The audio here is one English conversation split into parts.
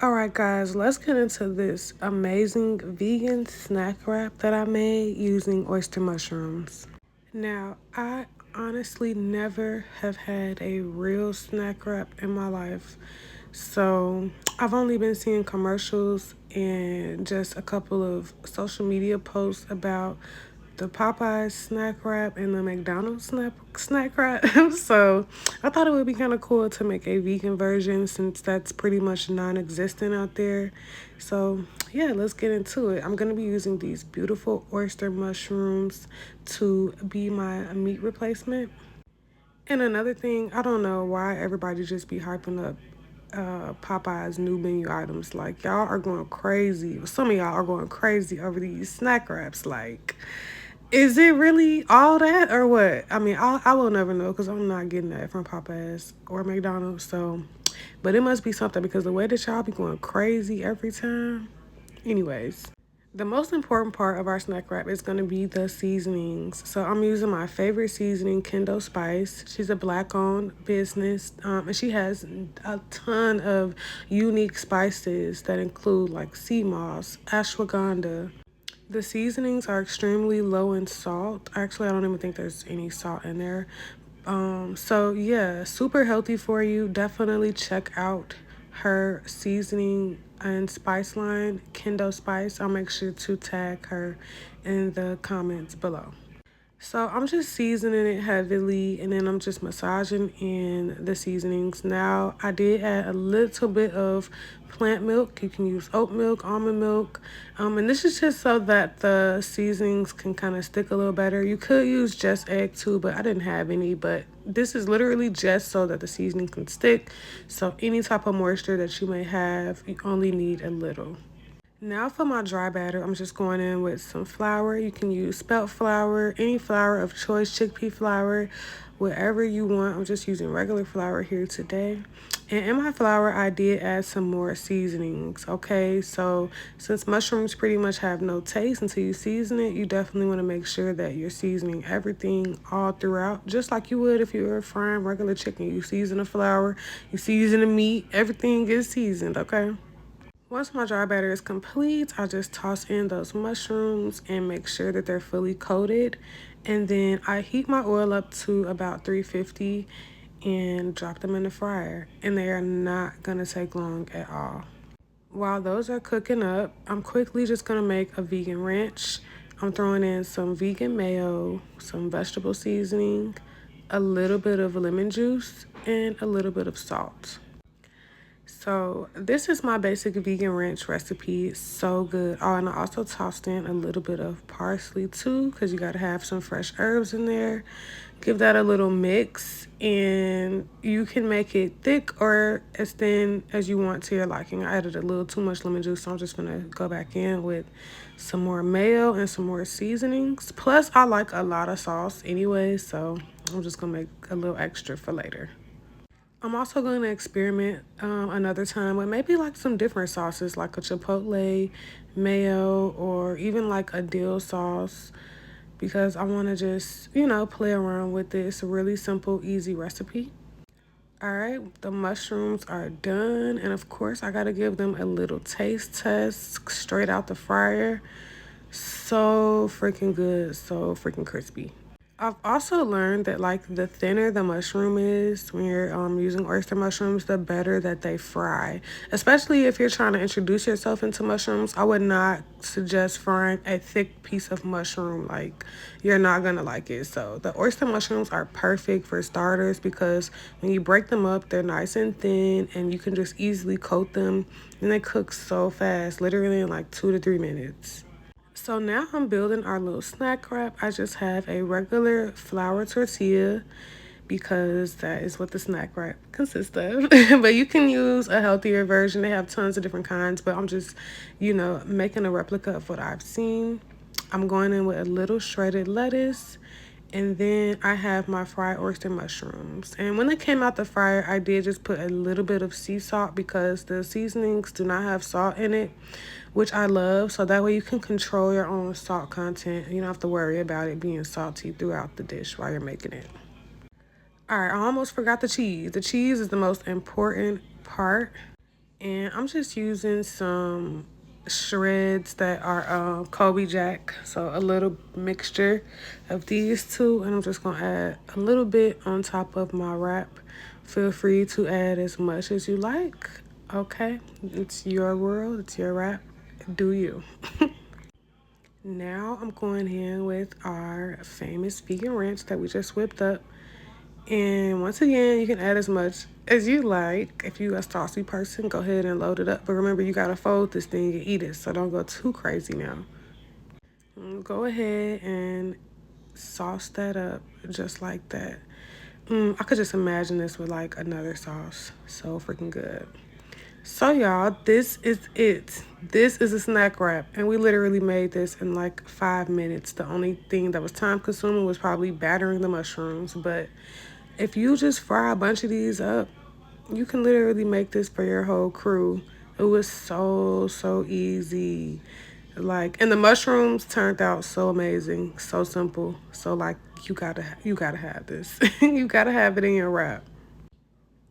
Alright guys, let's get into this amazing vegan snack wrap that I made using oyster mushrooms. Now, I honestly never have had a real snack wrap in my life. So, I've only been seeing commercials and just a couple of social media posts about the Popeyes snack wrap and the McDonald's snack wrap. So I thought it would be kind of cool to make a vegan version since that's pretty much non-existent out there. So yeah, let's get into it. I'm gonna be using these beautiful oyster mushrooms to be my meat replacement. And another thing, I don't know why everybody just be hyping up Popeye's new menu items. Like, y'all are going crazy. Some of y'all are going crazy over these snack wraps. Like, is it really all that or what? I mean, I will never know because I'm not getting that from Popeyes or McDonald's. So, but it must be something because the way that y'all be going crazy every time. Anyways, the most important part of our snack wrap is going to be the seasonings. So I'm using my favorite seasoning, Kendo Spice. She's a black-owned business, and she has a ton of unique spices that include like sea moss, ashwagandha. The seasonings are extremely low in salt. Actually, I don't even think there's any salt in there. So yeah, super healthy for you. Definitely check out her seasoning and spice line, Kendo Spice. I'll make sure to tag her in the comments below. So I'm just seasoning it heavily and then I'm just massaging in the seasonings. Now I did add a little bit of plant milk. You can use oat milk, almond milk. And this is just so that the seasonings can kind of stick a little better. You could use just egg too, but I didn't have any. But this is literally just so that the seasoning can stick. So any type of moisture that you may have, you only need a little. Now for my dry batter, I'm just going in with some flour. You can use spelt flour, any flour of choice, chickpea flour, whatever you want. I'm just using regular flour here today. And in my flour, I did add some more seasonings, okay? So since mushrooms pretty much have no taste until you season it, you definitely want to make sure that you're seasoning everything all throughout, just like you would if you were frying regular chicken. You season the flour, you season the meat, everything gets seasoned, okay? Once my dry batter is complete, I just toss in those mushrooms and make sure that they're fully coated. And then I heat my oil up to about 350 and drop them in the fryer. And they are not gonna take long at all. While those are cooking up, I'm quickly just gonna make a vegan ranch. I'm throwing in some vegan mayo, some vegetable seasoning, a little bit of lemon juice, and a little bit of salt. So this is my basic vegan ranch recipe. It's so good. Oh, and I also tossed in a little bit of parsley too because you got to have some fresh herbs in there. Give that a little mix and you can make it thick or as thin as you want to your liking. I added a little too much lemon juice, so I'm just going to go back in with some more mayo and some more seasonings. Plus, I like a lot of sauce anyway, so I'm just going to make a little extra for later. I'm also going to experiment another time with maybe like some different sauces like a chipotle mayo or even like a dill sauce because I want to just, play around with it. It's a really simple, easy recipe. All right, the mushrooms are done. And of course, I got to give them a little taste test straight out the fryer. So freaking good, so freaking crispy. I've also learned that like the thinner the mushroom is when you're using oyster mushrooms, the better that they fry. Especially if you're trying to introduce yourself into mushrooms, I would not suggest frying a thick piece of mushroom. Like you're not gonna like it. So the oyster mushrooms are perfect for starters because when you break them up, they're nice and thin and you can just easily coat them and they cook so fast, literally in like 2 to 3 minutes. So now I'm building our little snack wrap. I just have a regular flour tortilla because that is what the snack wrap consists of. But you can use a healthier version. They have tons of different kinds, but I'm just, making a replica of what I've seen. I'm going in with a little shredded lettuce. And then I have my fried oyster mushrooms. And when they came out the fryer, I did just put a little bit of sea salt because the seasonings do not have salt in it, which I love. So that way you can control your own salt content. You don't have to worry about it being salty throughout the dish while you're making it. All right, I almost forgot the cheese. The cheese is the most important part. And I'm just using some shreds that are Kobe Jack. So a little mixture of these two. And I'm just going to add a little bit on top of my wrap. Feel free to add as much as you like. Okay, it's your world, it's your wrap. Do you? Now I'm going in with our famous vegan ranch that we just whipped up. And once again, you can add as much as you like. If you're a saucy person, go ahead and load it up. But remember, you gotta fold this thing and eat it, so don't go too crazy now. Go ahead and sauce that up just like that. I could just imagine this with like another sauce. So freaking good. So y'all, this is it. This is a snack wrap, and we literally made this in like 5 minutes. The only thing that was time consuming was probably battering the mushrooms, but if you just fry a bunch of these up, you can literally make this for your whole crew. It was so easy. Like, and the mushrooms turned out so amazing, so simple. So like, you gotta have this. You gotta have it in your wrap.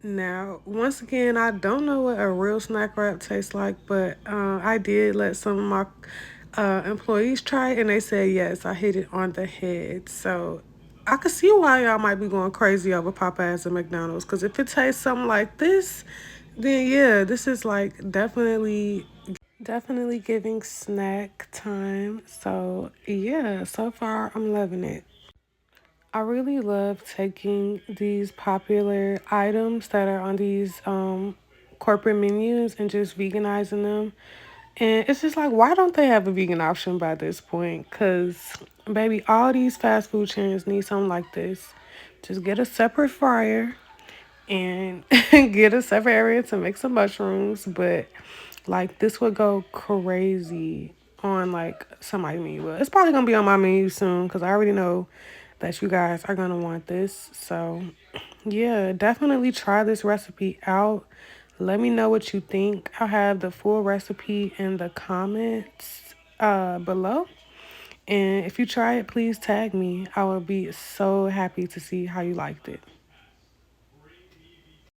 Now, once again, I don't know what a real snack wrap tastes like, but I did let some of my employees try it, and they said yes, I hit it on the head. So I could see why y'all might be going crazy over Popeyes and McDonald's, because if it tastes something like this, then yeah, this is like definitely giving snack time. So yeah, so far I'm loving it. I really love taking these popular items that are on these corporate menus and just veganizing them. And it's just like, why don't they have a vegan option by this point? Because, baby, all these fast food chains need something like this. Just get a separate fryer and get a separate area to make some mushrooms. But, like, this would go crazy on, like, somebody's menu. Well, it's probably going to be on my menu soon because I already know that you guys are going to want this. So, yeah, definitely try this recipe out. Let me know what you think. I'll have the full recipe in the comments below. And if you try it, please tag me. I will be so happy to see how you liked it.